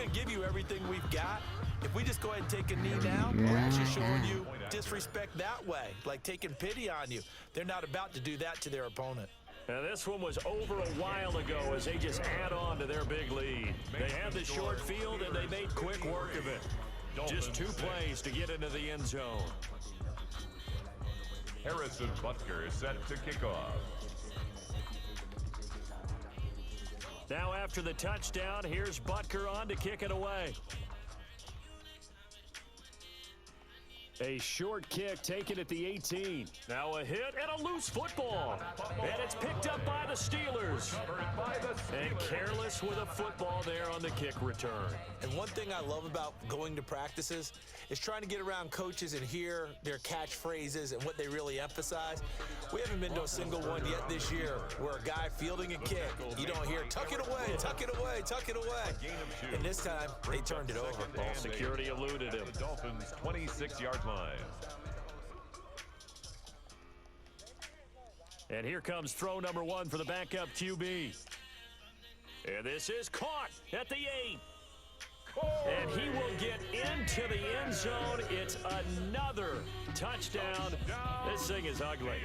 going to give you everything we've got. If we just go ahead and take a knee now, we're actually showing you disrespect that way, like taking pity on you. They're not about to do that to their opponent. And this one was over a while ago as they just add on to their big lead. They had the short field, and they made quick work of it. Just 2 plays to get into the end zone. Harrison Butker is set to kick off. Now after the touchdown, here's Butker on to kick it away. A short kick taken at the 18. Now a hit and a loose football. And it's picked up by the Steelers. And careless with a football there on the kick return. And one thing I love about going to practices is trying to get around coaches and hear their catchphrases and what they really emphasize. We haven't been to a single one yet this year where a guy fielding a kick, you don't hear, tuck it away, tuck it away, tuck it away. And this time, they turned it over. Ball security eluded him. The Dolphins' 26-yard line. And here comes throw number 1 for the backup QB. And this is caught at the 8. And he will get into the end zone. It's another touchdown. This thing is ugly.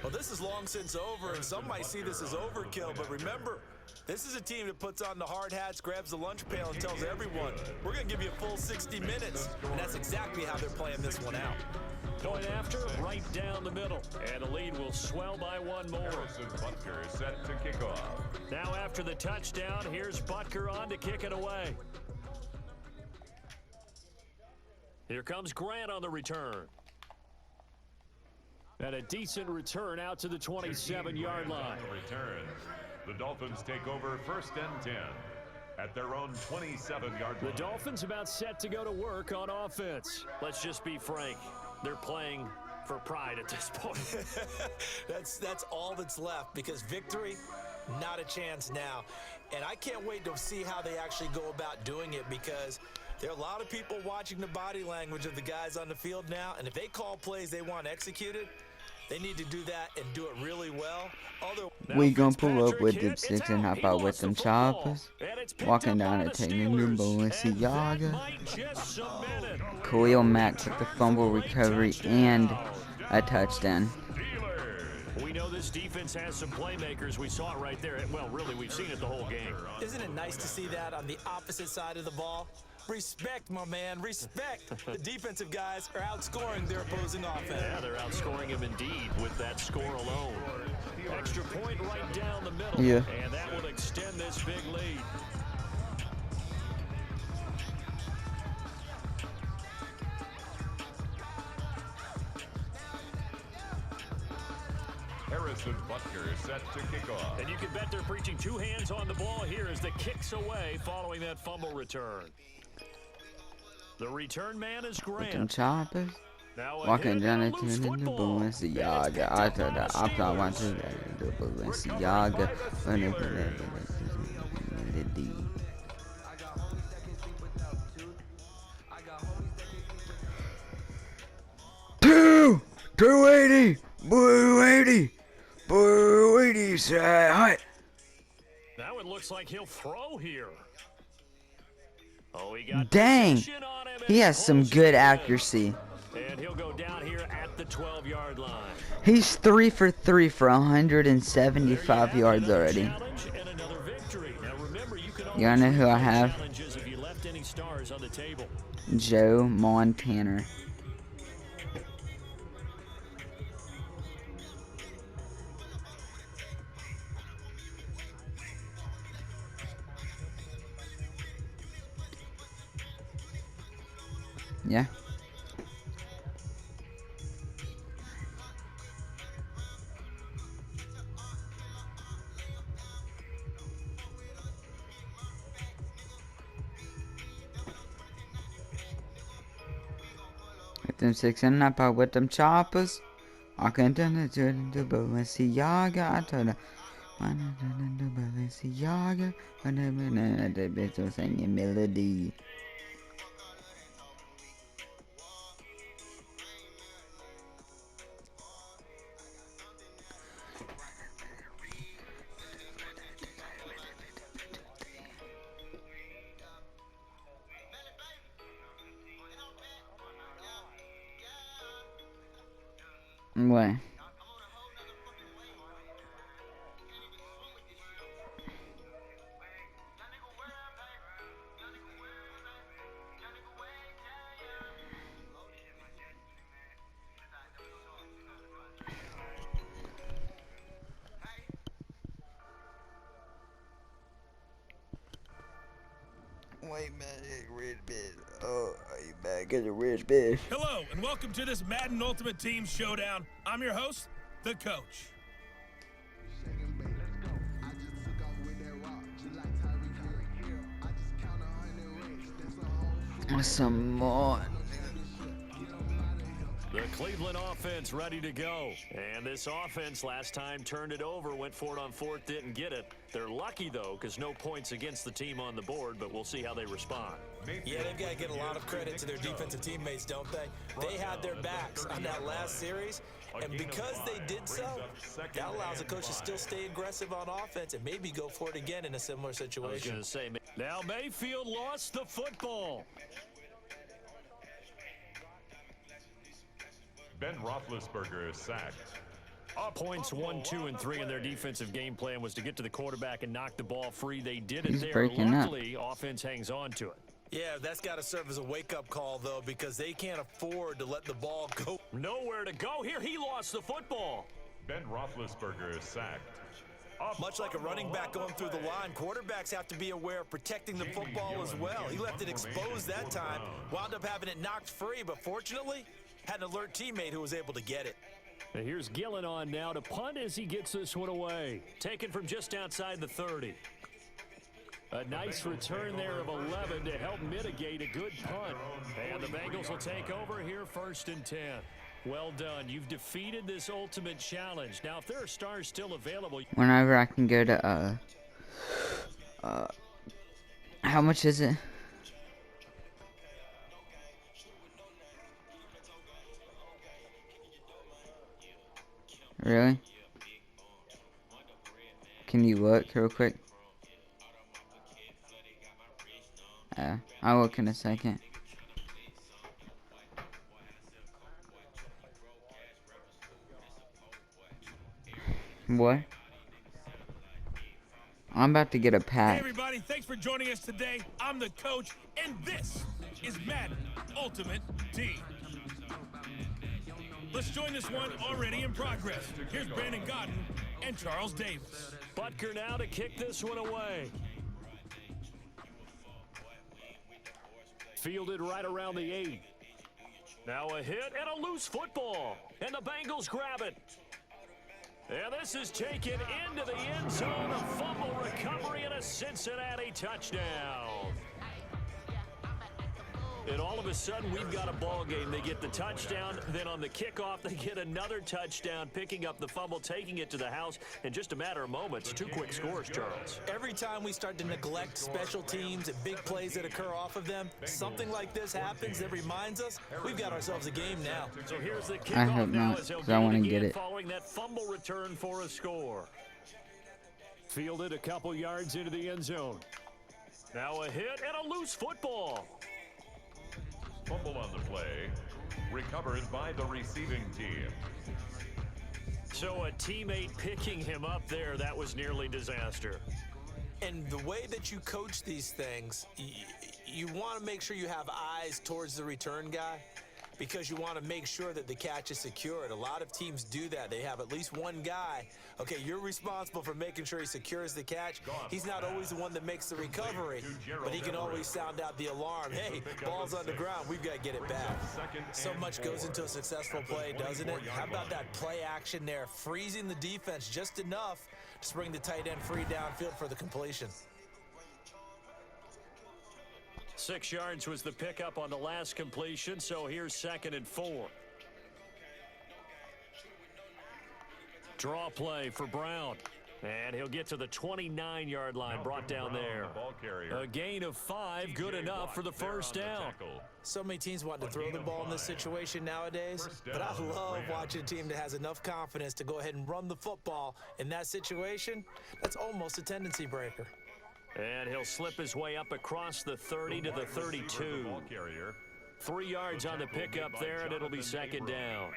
Well, this is long since over, and some might see this as overkill, but remember, this is a team that puts on the hard hats, grabs the lunch pail, and tells everyone, we're going to give you a full 60 minutes. And that's exactly how they're playing this one out. Going after right down the middle. And the lead will swell by 1 more. Harrison Butker is set to kick off. Now after the touchdown, here's Butker on to kick it away. Here comes Grant on the return. And a decent return out to the 27-yard line. Return. The Dolphins take over 1st and 10 at their own 27-yard line. The Dolphins about set to go to work on offense. Let's just be frank. They're playing for pride at this point. That's all that's left, because victory, not a chance now. And I can't wait to see how they actually go about doing it, because there are a lot of people watching the body language of the guys on the field now, and if they call plays they want executed, they need to do that and do it really well. We gonna pull up with them 6 and hop out with them choppers. Walking down and taking the Balenciaga. Khalil Mack took the fumble recovery and a touchdown. We know this defense has some playmakers. We saw it right there. Well, really, we've seen it the whole game. Isn't it nice to see that on the opposite side of the ball? Respect, my man, respect. The defensive guys are outscoring their opposing offense. Yeah, they're outscoring them indeed with that score alone. Extra point right down the middle. Yeah. And that will extend this big lead. Harrison Butker is set to kick off. And you can bet they're preaching 2 hands on the ball here as the kick's away following that fumble return. The return man is Grant. With them choppers. Walking down into the Balenciaga. I thought that I thought I to the Balenciaga. Two 280, 280, 280. Say hi. Now it looks like he'll throw here. Oh, he got dang, on him, he has some good accuracy. And he'll go down here at the 12-yard line. He's 3 for 3 for 175 yards already. You wanna know who I have? Joe Montana. Yeah. With them 6 and up out with them choppers. I can't turn it to the Balenciaga. I told her, I'm the Balenciaga. And then the bitch was singing melody. What? Wait, man, rich bitch. Oh, are you back as a rich bitch? Hello, and welcome to this Madden Ultimate Team Showdown. I'm your host, the Coach. Some more. The Cleveland offense ready to go. And this offense last time turned it over, went for it on fourth, didn't get it. They're lucky, though, because no points against the team on the board, but we'll see how they respond. Yeah, they've got to get a lot of credit to their defensive teammates, don't they? They had their backs on that last series, and because they did so, that allows the coach to still stay aggressive on offense and maybe go for it again in a similar situation. I was going to say, now Mayfield lost the football. Ben Roethlisberger is sacked. Points 1, 2, and 3 in their defensive game plan was to get to the quarterback and knock the ball free. They did it there. Breaking Luckily, offense hangs on to it. Yeah, that's got to serve as a wake-up call, though, because they can't afford to let the ball go. Nowhere to go here. He lost the football. Ben Roethlisberger is sacked. Much like a running back going through the line, quarterbacks have to be aware of protecting the football as well. He left it exposed that time, wound up having it knocked free, but fortunately, had an alert teammate who was able to get it. And here's Gillen on now to punt as he gets this one away. Taken from just outside the 30. A nice return there of 11 to help mitigate a good punt. And the Bengals will take over here 1st and 10. Well done. You've defeated this ultimate challenge. Now, if there are stars still available... Whenever I can go to, how much is it? Really? Can you look real quick? I'll look in a second. What? I'm about to get a pack. Hey, everybody, thanks for joining us today. I'm the Coach, and this is Madden Ultimate Team. Let's join this one already in progress. Here's Brandon Godden and Charles Davis. Butker now to kick this one away. Fielded right around the 8. Now a hit and a loose football. And the Bengals grab it. And this is taken into the end zone. A fumble recovery and a Cincinnati touchdown. And all of a sudden, we've got a ball game. They get the touchdown. Then on the kickoff, they get another touchdown, picking up the fumble, taking it to the house in just a matter of moments. 2 quick scores, Charles. Every time we start to neglect special teams and big plays that occur off of them, something like this happens that reminds us we've got ourselves a game now. So here's the I kickoff hope now not, as they'll because I want to again get it. Following that fumble return for a score. Fielded a couple yards into the end zone. Now a hit and a loose football. Fumble on the play, recovered by the receiving team. So a teammate picking him up there, that was nearly disaster. And the way that you coach these things, you want to make sure you have eyes towards the return guy, because you want to make sure that the catch is secured. A lot of teams do that. They have at least one guy. Okay, you're responsible for making sure he secures the catch. He's not always the one that makes the recovery, but he can always sound out the alarm. Hey, ball's on the ground. We've got to get it back. So much goes into a successful play, doesn't it? How about that play action there, freezing the defense just enough to bring the tight end free downfield for the completion. 6 yards was the pickup on the last completion, so here's 2nd and 4. Draw play for Brown. And he'll get to the 29-yard line, brought down there. A gain of 5, good enough for the first down. So many teams want to throw the ball in this situation nowadays, but I love watching a team that has enough confidence to go ahead and run the football. In that situation, that's almost a tendency breaker. And he'll slip his way up across the 30 to the 32. 3 yards on the pickup there, and it'll be 2nd down.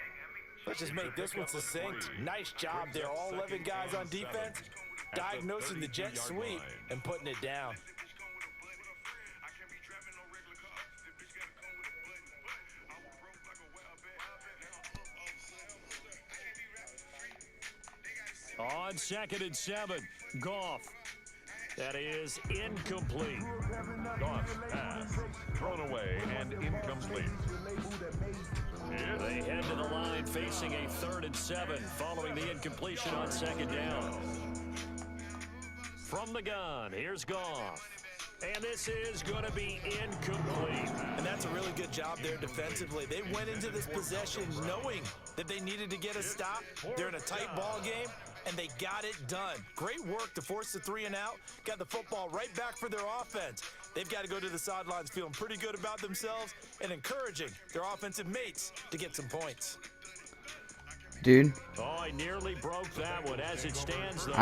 Let's just make this one succinct. Nice job there. All 11 guys on defense diagnosing the jet sweep and putting it down. On 2nd and 7, Goff. That is incomplete. Goff's pass thrown away and incomplete. They head to the line facing a 3rd and 7 following the incompletion on 2nd down. From the gun, here's Goff. And this is going to be incomplete. And that's a really good job there defensively. They went into this possession knowing that they needed to get a stop. They're in a tight ball game, and they got it done. Great work to force the 3 and out. Got the football right back for their offense. They've got to go to the sidelines feeling pretty good about themselves and encouraging their offensive mates to get some points. Dude. Oh, I nearly broke that one. As it stands, though.